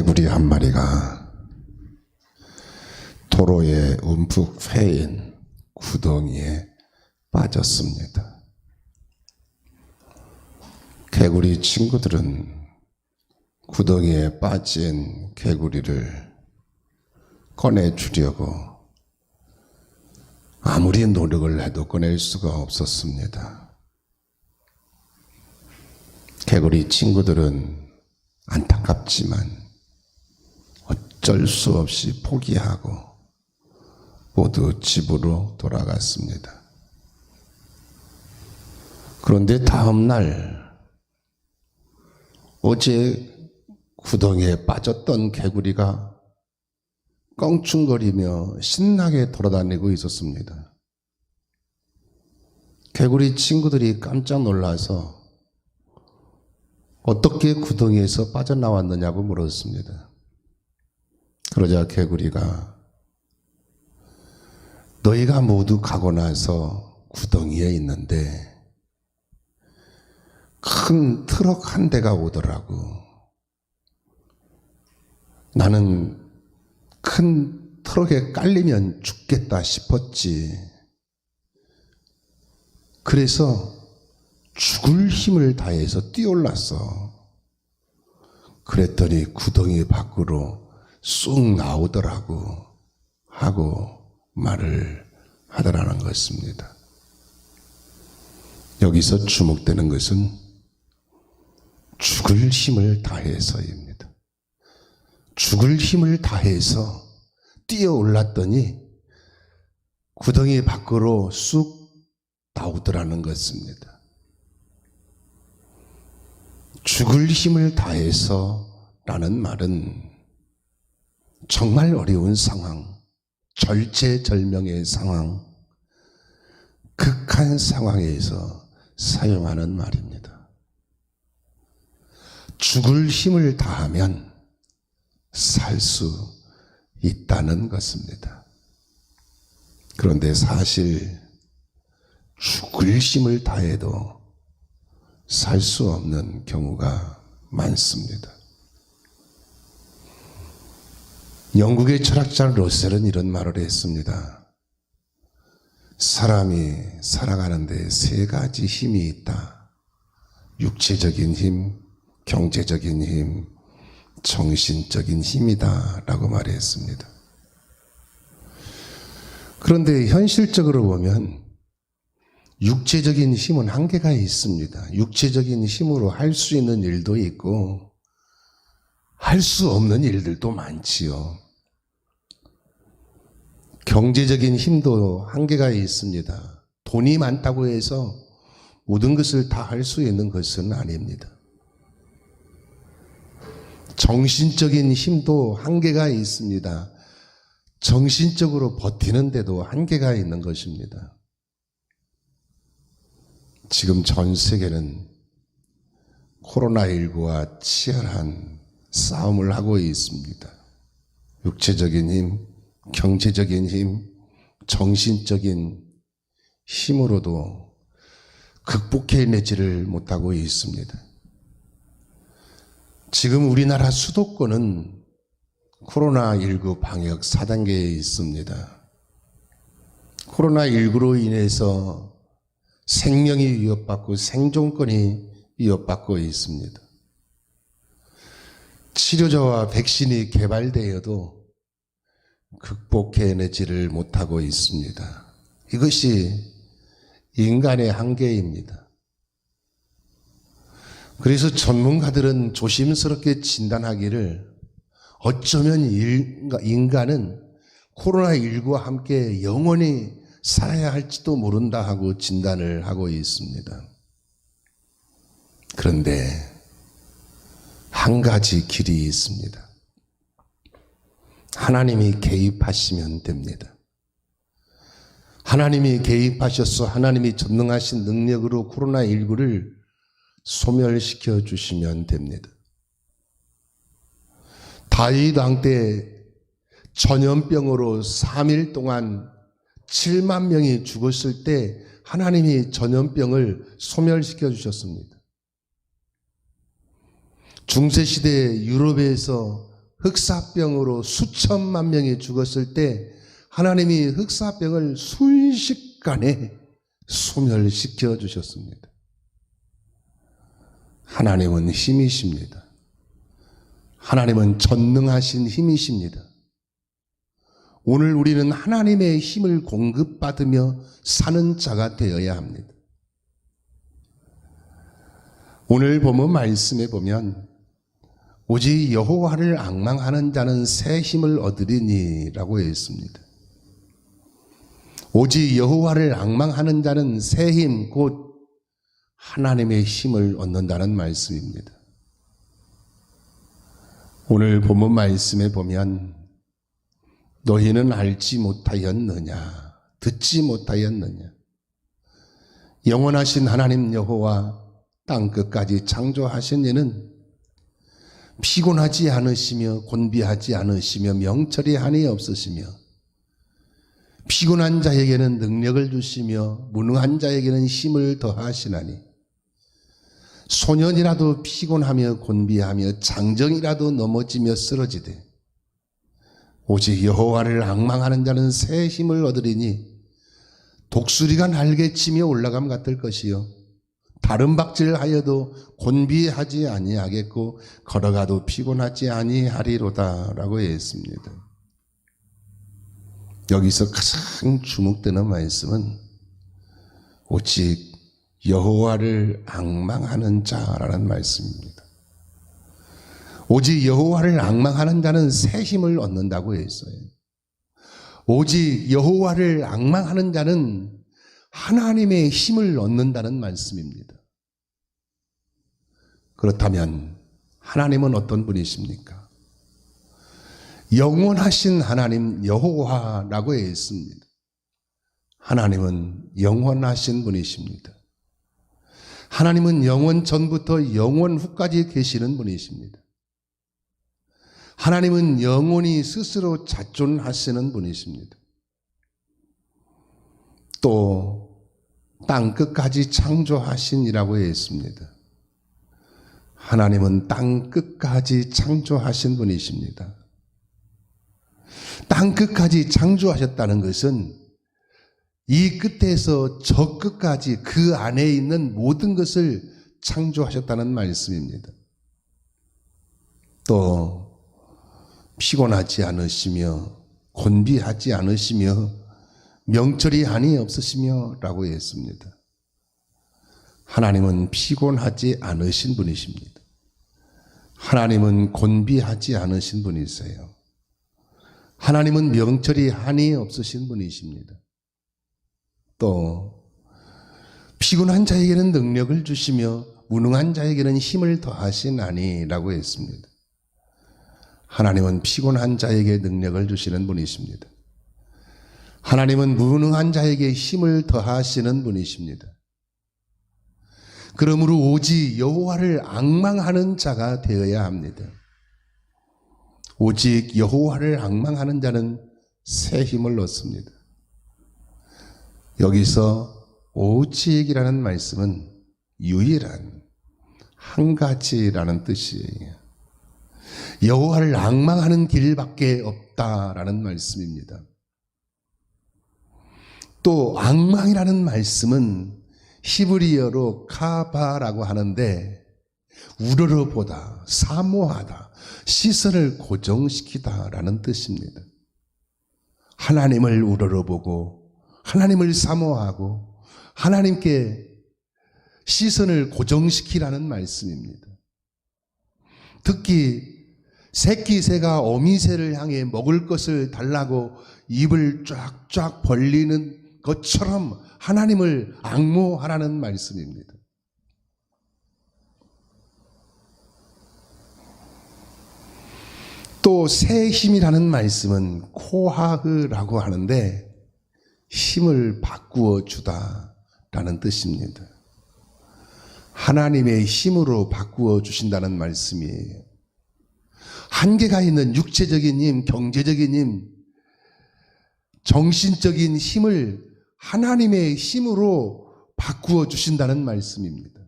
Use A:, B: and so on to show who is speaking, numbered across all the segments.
A: 개구리 한 마리가 도로에 움푹 패인 구덩이에 빠졌습니다. 개구리 친구들은 구덩이에 빠진 개구리를 꺼내주려고 아무리 노력을 해도 꺼낼 수가 없었습니다. 개구리 친구들은 안타깝지만 어쩔 수 없이 포기하고 모두 집으로 돌아갔습니다. 그런데 다음 날 어제 구덩이에 빠졌던 개구리가 껑충거리며 신나게 돌아다니고 있었습니다. 개구리 친구들이 깜짝 놀라서 어떻게 구덩이에서 빠져나왔느냐고 물었습니다. 그러자 개구리가 너희가 모두 가고 나서 구덩이에 있는데 큰 트럭 한 대가 오더라고. 나는 큰 트럭에 깔리면 죽겠다 싶었지. 그래서 죽을 힘을 다해서 뛰어올랐어. 그랬더니 구덩이 밖으로 쑥 나오더라고 하고 말을 하더라는 것입니다. 여기서 주목되는 것은 죽을 힘을 다해서입니다. 죽을 힘을 다해서 뛰어올랐더니 구덩이 밖으로 쑥 나오더라는 것입니다. 죽을 힘을 다해서 라는 말은 정말 어려운 상황, 절체절명의 상황, 극한 상황에서 사용하는 말입니다. 죽을 힘을 다하면 살 수 있다는 것입니다. 그런데 사실 죽을 힘을 다해도 살 수 없는 경우가 많습니다. 영국의 철학자 러셀은 이런 말을 했습니다. 사람이 살아가는데 세 가지 힘이 있다. 육체적인 힘, 경제적인 힘, 정신적인 힘이다 라고 말했습니다. 그런데 현실적으로 보면 육체적인 힘은 한계가 있습니다. 육체적인 힘으로 할 수 있는 일도 있고 할 수 없는 일들도 많지요. 경제적인 힘도 한계가 있습니다. 돈이 많다고 해서 모든 것을 다 할 수 있는 것은 아닙니다. 정신적인 힘도 한계가 있습니다. 정신적으로 버티는데도 한계가 있는 것입니다. 지금 전 세계는 코로나19와 치열한 싸움을 하고 있습니다. 육체적인 힘, 경제적인 힘, 정신적인 힘으로도 극복해내지를 못하고 있습니다. 지금 우리나라 수도권은 코로나19 방역 4단계에 있습니다. 코로나19로 인해서 생명이 위협받고 생존권이 위협받고 있습니다. 치료제와 백신이 개발되어도 극복해내지를 못하고 있습니다. 이것이 인간의 한계입니다. 그래서 전문가들은 조심스럽게 진단하기를 어쩌면 인간은 코로나19와 함께 영원히 살아야 할지도 모른다 하고 진단을 하고 있습니다. 그런데 한 가지 길이 있습니다. 하나님이 개입하시면 됩니다. 하나님이 개입하셔서 하나님이 전능하신 능력으로 코로나19를 소멸시켜 주시면 됩니다. 다윗 왕 때 전염병으로 3일 동안 7만 명이 죽었을 때 하나님이 전염병을 소멸시켜 주셨습니다. 중세시대 유럽에서 흑사병으로 수천만 명이 죽었을 때 하나님이 흑사병을 순식간에 소멸시켜 주셨습니다. 하나님은 힘이십니다. 하나님은 전능하신 힘이십니다. 오늘 우리는 하나님의 힘을 공급받으며 사는 자가 되어야 합니다. 오늘 본문 말씀에 보면 오직 여호와를 앙망하는 자는 새 힘을 얻으리니 라고 했습니다. 오직 여호와를 앙망하는 자는 새 힘, 곧 하나님의 힘을 얻는다는 말씀입니다. 오늘 본문 말씀에 보면 너희는 알지 못하였느냐, 듣지 못하였느냐. 영원하신 하나님 여호와 땅끝까지 창조하신 이는 피곤하지 않으시며 곤비하지 않으시며 명철이 한이 없으시며 피곤한 자에게는 능력을 주시며 무능한 자에게는 힘을 더하시나니 소년이라도 피곤하며 곤비하며 장정이라도 넘어지며 쓰러지되 오직 여호와를 앙망하는 자는 새 힘을 얻으리니 독수리가 날개치며 올라감 같을 것이요 다른 박질하여도 곤비하지 아니하겠고 걸어가도 피곤하지 아니하리로다 라고 했습니다. 여기서 가장 주목되는 말씀은 오직 여호와를 앙망하는 자라는 말씀입니다. 오직 여호와를 앙망하는 자는 새 힘을 얻는다고 했어요. 오직 여호와를 앙망하는 자는 하나님의 힘을 얻는다는 말씀입니다. 그렇다면 하나님은 어떤 분이십니까? 영원하신 하나님 여호와라고 했습니다. 하나님은 영원하신 분이십니다. 하나님은 영원 전부터 영원 후까지 계시는 분이십니다. 하나님은 영원히 스스로 자존하시는 분이십니다. 또 땅끝까지 창조하신이라고 했습니다. 하나님은 땅끝까지 창조하신 분이십니다. 땅끝까지 창조하셨다는 것은 이 끝에서 저 끝까지 그 안에 있는 모든 것을 창조하셨다는 말씀입니다. 또 피곤하지 않으시며 곤비하지 않으시며 명철이 한이 없으시며 라고 했습니다. 하나님은 피곤하지 않으신 분이십니다. 하나님은 곤비하지 않으신 분이세요. 하나님은 명철이 한이 없으신 분이십니다. 또 피곤한 자에게는 능력을 주시며 무능한 자에게는 힘을 더하시나니 라고 했습니다. 하나님은 피곤한 자에게 능력을 주시는 분이십니다. 하나님은 무능한 자에게 힘을 더하시는 분이십니다. 그러므로 오직 여호와를 앙망하는 자가 되어야 합니다. 오직 여호와를 앙망하는 자는 새 힘을 얻습니다. 여기서 오직이라는 말씀은 유일한 한 가지라는 뜻이에요. 여호와를 앙망하는 길밖에 없다라는 말씀입니다. 또 앙망이라는 말씀은 히브리어로 카바라고 하는데 우러러보다, 사모하다, 시선을 고정시키다라는 뜻입니다. 하나님을 우러러보고 하나님을 사모하고 하나님께 시선을 고정시키라는 말씀입니다. 특히 새끼 새가 어미 새를 향해 먹을 것을 달라고 입을 쫙쫙 벌리는 것처럼 하나님을 앙모하라는 말씀입니다. 또 새 힘이라는 말씀은 코하흐라고 하는데 힘을 바꾸어 주다라는 뜻입니다. 하나님의 힘으로 바꾸어 주신다는 말씀이에요. 한계가 있는 육체적인 힘, 경제적인 힘, 정신적인 힘을 하나님의 힘으로 바꾸어 주신다는 말씀입니다.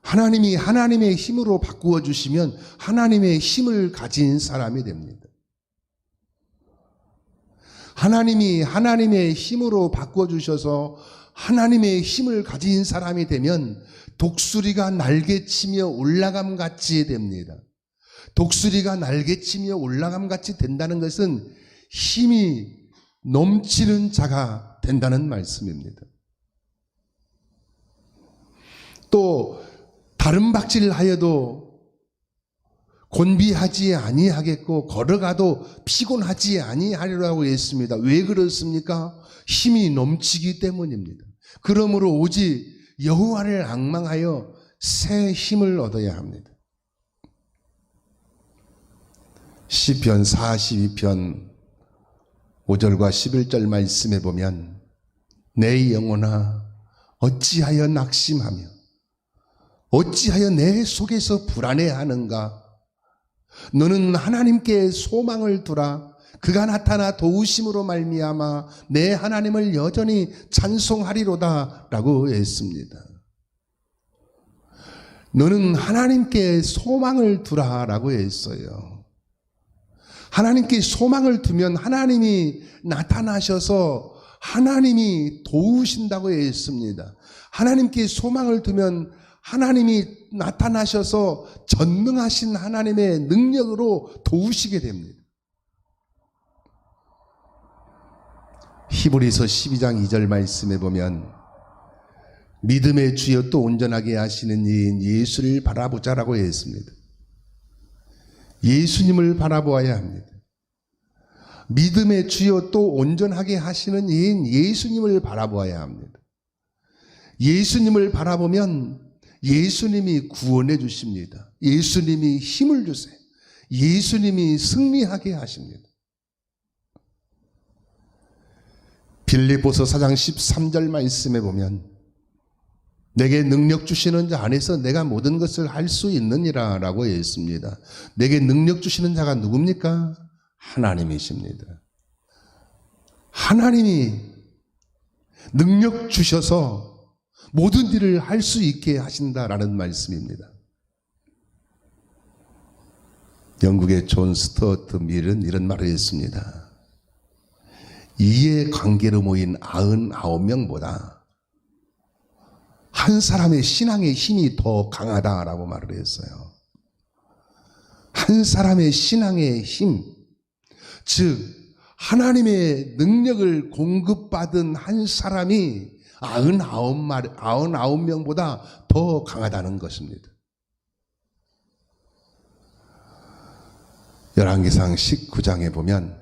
A: 하나님이 하나님의 힘으로 바꾸어 주시면 하나님의 힘을 가진 사람이 됩니다. 하나님이 하나님의 힘으로 바꾸어 주셔서 하나님의 힘을 가진 사람이 되면 독수리가 날개치며 올라감 같이 됩니다. 독수리가 날개치며 올라감 같이 된다는 것은 힘이 넘치는 자가 된다는 말씀입니다. 또 다른 박질하여도 곤비하지 아니하겠고 걸어가도 피곤하지 아니하리라고 했습니다. 왜 그렇습니까? 힘이 넘치기 때문입니다. 그러므로 오직 여호와를 앙망하여 새 힘을 얻어야 합니다. 시편 42편 5절과 11절 말씀에 보면 내 영혼아 어찌하여 낙심하며 어찌하여 내 속에서 불안해하는가? 너는 하나님께 소망을 두라. 그가 나타나 도우심으로 말미암아 내 하나님을 여전히 찬송하리로다 라고 했습니다. 너는 하나님께 소망을 두라 라고 했어요. 하나님께 소망을 두면 하나님이 나타나셔서 하나님이 도우신다고 했습니다. 하나님께 소망을 두면 하나님이 나타나셔서 전능하신 하나님의 능력으로 도우시게 됩니다. 히브리서 12장 2절 말씀에 보면 믿음의 주여 또 온전하게 하시는 이인 예수를 바라보자라고 했습니다. 예수님을 바라보아야 합니다. 믿음의 주여 또 온전하게 하시는 이인 예수님을 바라보아야 합니다. 예수님을 바라보면 예수님이 구원해 주십니다. 예수님이 힘을 주세요. 예수님이 승리하게 하십니다. 빌립보서 4장 13절 말씀에 보면 내게 능력 주시는 자 안에서 내가 모든 것을 할 수 있느니라 라고 했습니다. 내게 능력 주시는 자가 누굽니까? 하나님이십니다. 하나님이 능력 주셔서 모든 일을 할 수 있게 하신다라는 말씀입니다. 영국의 존 스튜어트 밀은 이런 말을 했습니다. 이해 관계로 모인 99명보다 한 사람의 신앙의 힘이 더 강하다라고 말을 했어요. 한 사람의 신앙의 힘, 즉 하나님의 능력을 공급받은 한 사람이 99명보다 더 강하다는 것입니다. 열왕기상 19장에 보면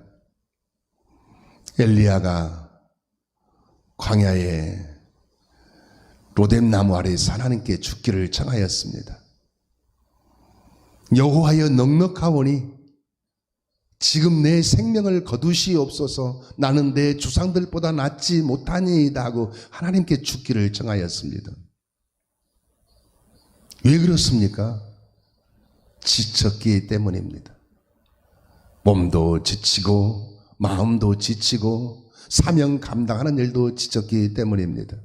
A: 엘리야가 광야에 로뎀나무 아래에서 하나님께 죽기를 청하였습니다. 여호와여 넉넉하오니 지금 내 생명을 거두시옵소서. 나는 내 주상들보다 낫지 못하니이다 하고 하나님께 죽기를 청하였습니다. 왜 그렇습니까? 지쳤기 때문입니다. 몸도 지치고 마음도 지치고 사명 감당하는 일도 지쳤기 때문입니다.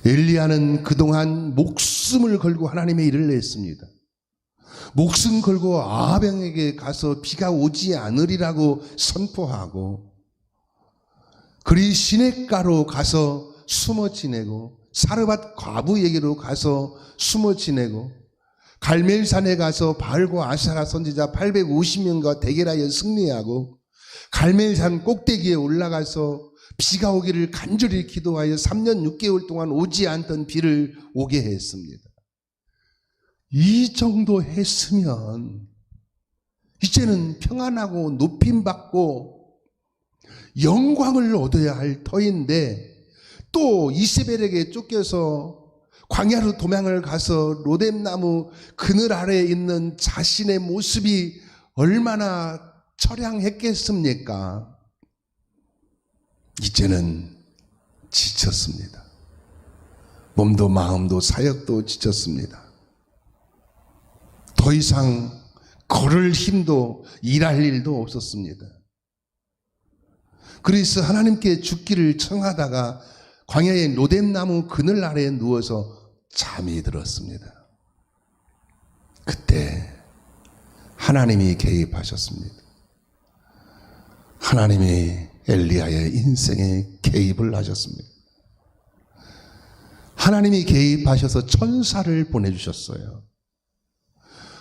A: 엘리야는 그동안 목숨을 걸고 하나님의 일을 했습니다. 목숨 걸고 아합에게 가서 비가 오지 않으리라고 선포하고 그리 시냇가로 가서 숨어 지내고 사르밧 과부에게로 가서 숨어 지내고 갈멜산에 가서 바알과 아세라 선지자 850명과 대결하여 승리하고 갈멜산 꼭대기에 올라가서 비가 오기를 간절히 기도하여 3년 6개월 동안 오지 않던 비를 오게 했습니다. 이 정도 했으면 이제는 평안하고 높임받고 영광을 얻어야 할 터인데 또 이세벨에게 쫓겨서 광야로 도망을 가서 로뎀나무 그늘 아래에 있는 자신의 모습이 얼마나 처량했겠습니까? 이제는 지쳤습니다. 몸도 마음도 사역도 지쳤습니다. 더 이상 걸을 힘도 일할 일도 없었습니다. 그래서 하나님께 죽기를 청하다가 광야의 로뎀나무 그늘 아래에 누워서 잠이 들었습니다. 그때 하나님이 개입하셨습니다. 하나님이 엘리야의 인생에 개입을 하셨습니다. 하나님이 개입하셔서 천사를 보내주셨어요.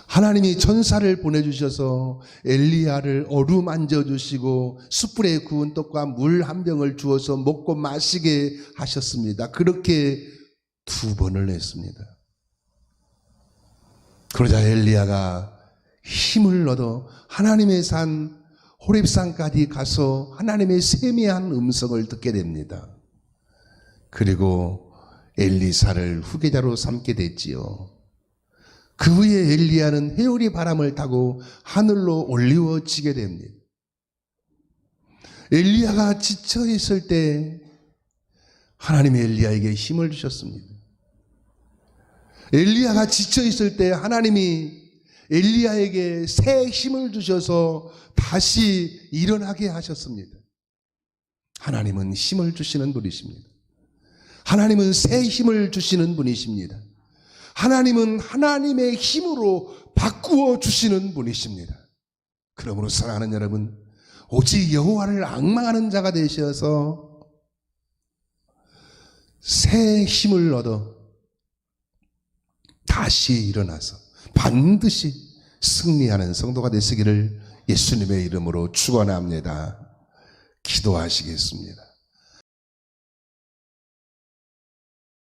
A: 하나님이 천사를 보내주셔서 엘리야를 어루만져 주시고 숯불에 구운 떡과 물 한 병을 주어서 먹고 마시게 하셨습니다. 그렇게 2번을 했습니다. 그러자 엘리야가 힘을 얻어 하나님의 산 호렙산까지 가서 하나님의 세미한 음성을 듣게 됩니다. 그리고 엘리사를 후계자로 삼게 됐지요. 그 후에 엘리야는 회오리 바람을 타고 하늘로 올리워지게 됩니다. 엘리야가 지쳐 있을 때 하나님이 엘리야에게 힘을 주셨습니다. 엘리야가 지쳐 있을 때 하나님이 엘리야에게 새 힘을 주셔서 다시 일어나게 하셨습니다. 하나님은 힘을 주시는 분이십니다. 하나님은 새 힘을 주시는 분이십니다. 하나님은 하나님의 힘으로 바꾸어 주시는 분이십니다. 그러므로 사랑하는 여러분, 오직 여호와를 앙망하는 자가 되셔서 새 힘을 얻어 다시 일어나서 반드시 승리하는 성도가 되시기를 예수님의 이름으로 축원합니다. 기도하시겠습니다.